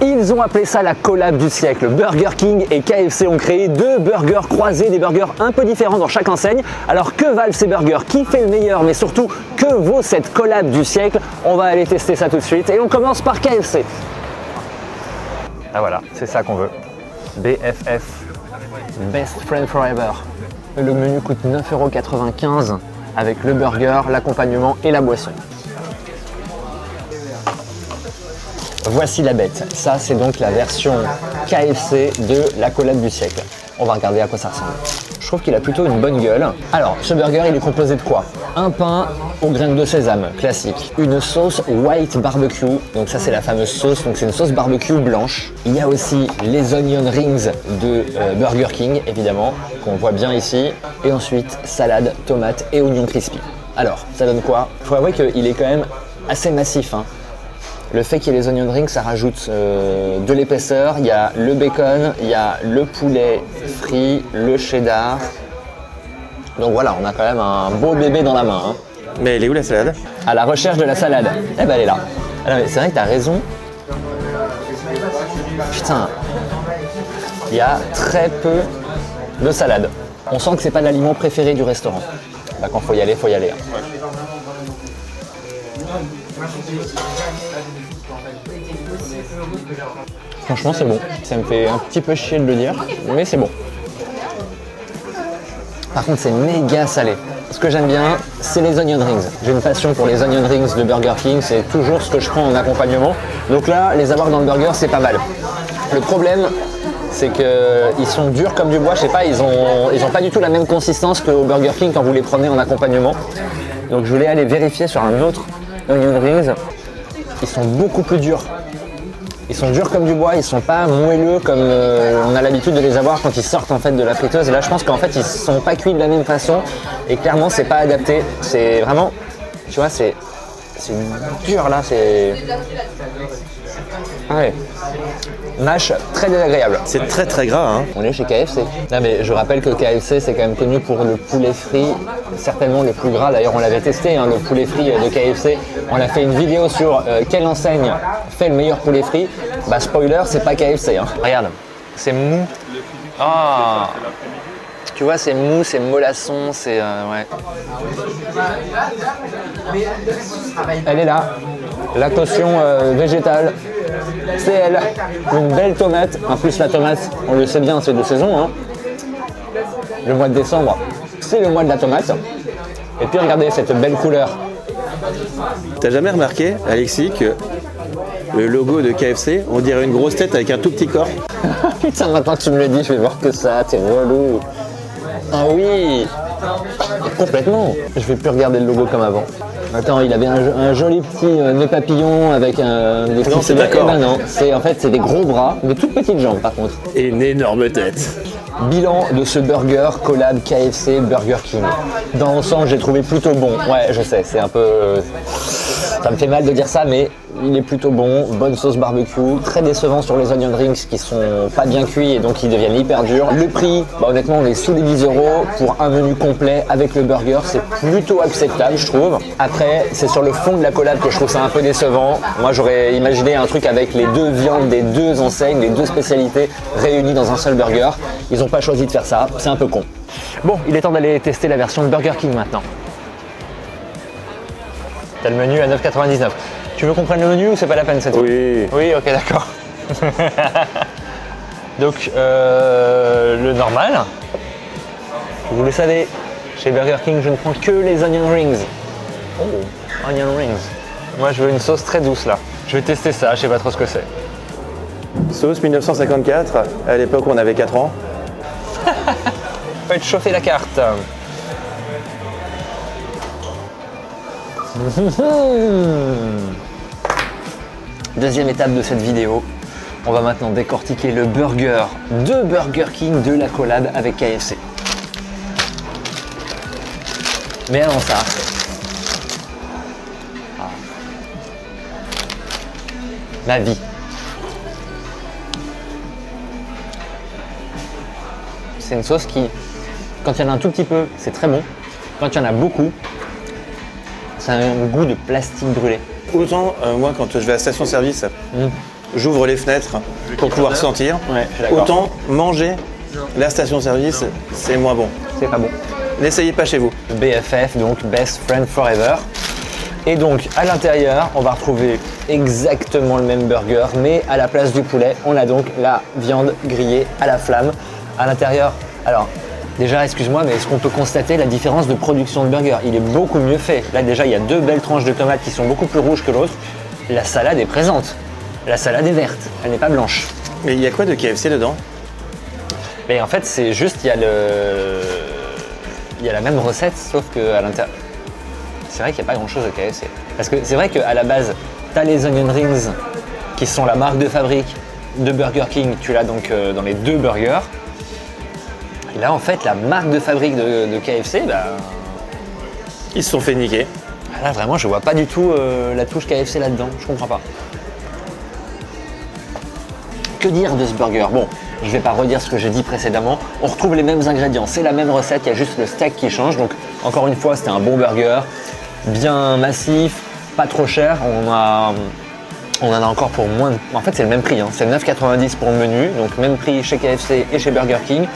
Ils ont appelé ça la collab du siècle. Burger King et KFC ont créé deux burgers croisés, des burgers un peu différents dans chaque enseigne. Alors que valent ces burgers? Qui fait le meilleur? Mais surtout, que vaut cette collab du siècle? On va aller tester ça tout de suite et on commence par KFC. Ah voilà, c'est ça qu'on veut. BFF, Best Friend Forever. Le menu coûte 9,95 € avec le burger, l'accompagnement et la boisson. Voici la bête. Ça, c'est donc la version KFC de la collab du siècle. On va regarder à quoi ça ressemble. Je trouve qu'il a plutôt une bonne gueule. Alors, ce burger, il est composé de quoi? Un pain aux graines de sésame, classique. Une sauce white barbecue. Donc ça, c'est la fameuse sauce. Donc c'est une sauce barbecue blanche. Il y a aussi les onion rings de Burger King, évidemment, qu'on voit bien ici. Et ensuite, salade, tomate et oignon crispy. Alors, ça donne quoi? Il faut avouer qu'il est quand même assez massif, hein. Le fait qu'il y ait les onion rings, ça rajoute de l'épaisseur. Il y a le bacon, il y a le poulet frit, le cheddar. Donc voilà, on a quand même un beau bébé dans la main, hein. Mais elle est où la salade? À la recherche de la salade. Eh ben elle est là. Ah non, mais c'est vrai que t'as raison. Putain, il y a très peu de salade. On sent que c'est pas l'aliment préféré du restaurant. Bah, quand faut y aller, faut y aller, hein. Franchement, c'est bon. Ça me fait un petit peu chier de le dire, mais c'est bon. Par contre, c'est méga salé. Ce que j'aime bien, c'est les onion rings. J'ai une passion pour les onion rings de Burger King. C'est toujours ce que je prends en accompagnement. Donc là, les avoir dans le burger, c'est pas mal. Le problème, c'est qu'ils sont durs comme du bois. Je sais pas, ils ont pas du tout la même consistance qu'au Burger King quand vous les prenez en accompagnement. Donc je voulais aller vérifier sur un autre onion rings. Ils sont beaucoup plus durs. Ils sont durs comme du bois, ils sont pas moelleux comme on a l'habitude de les avoir quand ils sortent en fait de la friteuse. Et là, je pense qu'en fait, ils sont pas cuits de la même façon et clairement, c'est pas adapté. C'est vraiment, tu vois, c'est dur là, c'est. Ah ouais. Mâche très désagréable. C'est très très gras, hein. On est chez KFC. Non mais je rappelle que KFC c'est quand même connu pour le poulet frit, certainement le plus gras. D'ailleurs on l'avait testé, hein, le poulet frit de KFC. On a fait une vidéo sur quelle enseigne fait le meilleur poulet frit. Bah spoiler, c'est pas KFC, hein. Regarde, c'est mou. Ah, tu vois, c'est mou, c'est mollasson, c'est ouais. Elle est là, la caution végétale. C'est elle, une belle tomate. En plus la tomate, on le sait bien, c'est de saison, hein. Le mois de décembre, c'est le mois de la tomate. Et puis regardez cette belle couleur. T'as jamais remarqué, Alexis, que le logo de KFC, on dirait une grosse tête avec un tout petit corps? Putain, maintenant que tu me le dis, je vais voir que ça, t'es relou. Ah oui, complètement. Je vais plus regarder le logo comme avant. Attends, il avait un joli petit nœud papillon avec un... Non, c'est d'accord. Ben non, en fait, c'est des gros bras, de toutes petites jambes par contre. Et une énorme tête. Bilan de ce burger collab KFC Burger King. Dans l'ensemble, j'ai trouvé plutôt bon. Ouais, je sais, c'est un peu... Ça me fait mal de dire ça, mais il est plutôt bon. Bonne sauce barbecue, très décevant sur les onion rings qui sont pas bien cuits et donc ils deviennent hyper durs. Le prix, bah honnêtement, on est sous les 10 € pour un menu complet avec le burger. C'est plutôt acceptable, je trouve. Après, c'est sur le fond de la collab que je trouve ça un peu décevant. Moi, j'aurais imaginé un truc avec les deux viandes des deux enseignes, les deux spécialités réunies dans un seul burger. Ils n'ont pas choisi de faire ça, c'est un peu con. Bon, il est temps d'aller tester la version de Burger King maintenant. T'as le menu à 9,99 €. Tu veux qu'on prenne le menu ou c'est pas la peine cette fois? Oui. Oui, ok, d'accord. Donc, le normal. Vous le savez, chez Burger King, je ne prends que les onion rings. Oh, onion rings. Moi, je veux une sauce très douce là. Je vais tester ça, je sais pas trop ce que c'est. Sauce 1954, à l'époque où on avait 4 ans. Faites chauffer la carte. Deuxième étape de cette vidéo, on va maintenant décortiquer le burger de Burger King de la collab avec KFC. Mais avant ça, la vie. C'est une sauce qui, quand il y en a un tout petit peu, c'est très bon. Quand il y en a beaucoup, ça a un goût de plastique brûlé. Autant, moi, quand je vais à la station-service, j'ouvre les fenêtres pour pouvoir sentir. Ouais, je suis d'accord. Autant manger la station-service, c'est moins bon. C'est pas bon. N'essayez pas chez vous. BFF, donc Best Friend Forever. Et donc à l'intérieur, on va retrouver exactement le même burger, mais à la place du poulet, on a donc la viande grillée à la flamme. À l'intérieur, alors déjà, excuse-moi, mais est-ce qu'on peut constater la différence de production de burger? Il est beaucoup mieux fait. Là déjà, il y a 2 belles tranches de tomates qui sont beaucoup plus rouges que l'autre. La salade est présente. La salade est verte, elle n'est pas blanche. Mais il y a quoi de KFC dedans? Mais en fait, c'est juste, il y a la même recette, sauf qu'à l'intérieur. C'est vrai qu'il n'y a pas grand chose de KFC. Parce que c'est vrai qu'à la base, tu as les onion rings qui sont la marque de fabrique de Burger King. Tu l'as donc dans les 2 burgers. Et là, en fait, la marque de fabrique de KFC, bah, Ils se sont fait niquer. là vraiment, je vois pas du tout la touche KFC là-dedans. Je comprends pas. Que dire de ce burger? Bon, je vais pas redire ce que j'ai dit précédemment. On retrouve les mêmes ingrédients, c'est la même recette, il y a juste le steak qui change. Donc, encore une fois, c'était un bon burger, bien massif, pas trop cher. On en a encore pour moins de... En fait, c'est le même prix, hein. C'est 9,90 pour le menu, donc même prix chez KFC et chez Burger King.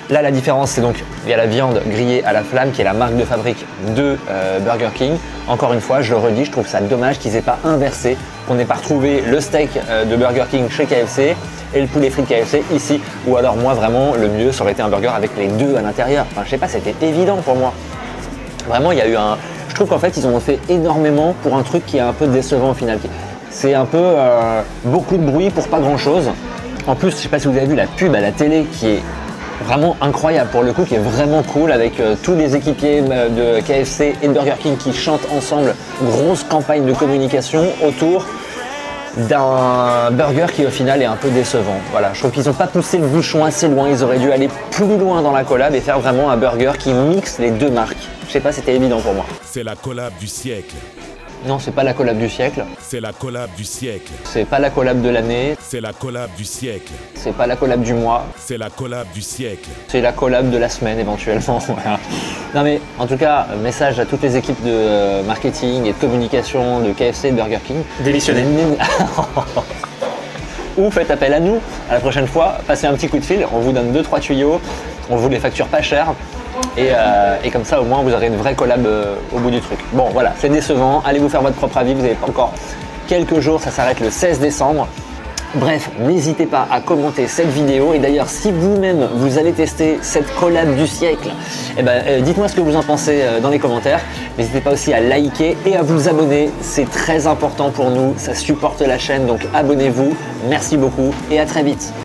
Là, la différence, c'est donc, il y a la viande grillée à la flamme, qui est la marque de fabrique de Burger King. Encore une fois, je le redis, je trouve ça dommage qu'ils n'aient pas inversé, qu'on n'ait pas retrouvé le steak de Burger King chez KFC et le poulet frit de KFC ici. Ou alors, moi, vraiment, le mieux, ça aurait été un burger avec les 2 à l'intérieur. Enfin, je sais pas, c'était évident pour moi. Vraiment, il y a eu un... Je trouve qu'en fait, ils en ont fait énormément pour un truc qui est un peu décevant au final. C'est un peu beaucoup de bruit pour pas grand-chose. En plus, je sais pas si vous avez vu la pub à la télé qui est vraiment incroyable pour le coup, qui est vraiment cool avec tous les équipiers de KFC et de Burger King qui chantent ensemble. Grosse campagne de communication autour d'un burger qui au final est un peu décevant. Voilà, je trouve qu'ils n'ont pas poussé le bouchon assez loin, ils auraient dû aller plus loin dans la collab et faire vraiment un burger qui mixe les 2 marques. Je sais pas, c'était évident pour moi. C'est la collab du siècle. Non, c'est pas la collab du siècle, C'est la collab du siècle. c'est pas la collab de l'année, C'est la collab du siècle. c'est pas la collab du mois, C'est la collab du siècle. c'est la collab de la semaine éventuellement. Voilà. Non mais en tout cas, message à toutes les équipes de marketing et de communication de KFC et de Burger King. Démissionner. Ou faites appel à nous à la prochaine fois, passez un petit coup de fil, on vous donne 2-3 tuyaux, on vous les facture pas cher. Et comme ça au moins vous aurez une vraie collab au bout du truc. Bon voilà, c'est décevant, allez vous faire votre propre avis, vous avez pas encore quelques jours, ça s'arrête le 16 décembre. Bref, n'hésitez pas à commenter cette vidéo et d'ailleurs si vous-même vous allez tester cette collab du siècle, dites-moi ce que vous en pensez dans les commentaires. N'hésitez pas aussi à liker et à vous abonner, c'est très important pour nous, ça supporte la chaîne, donc abonnez-vous. Merci beaucoup et à très vite.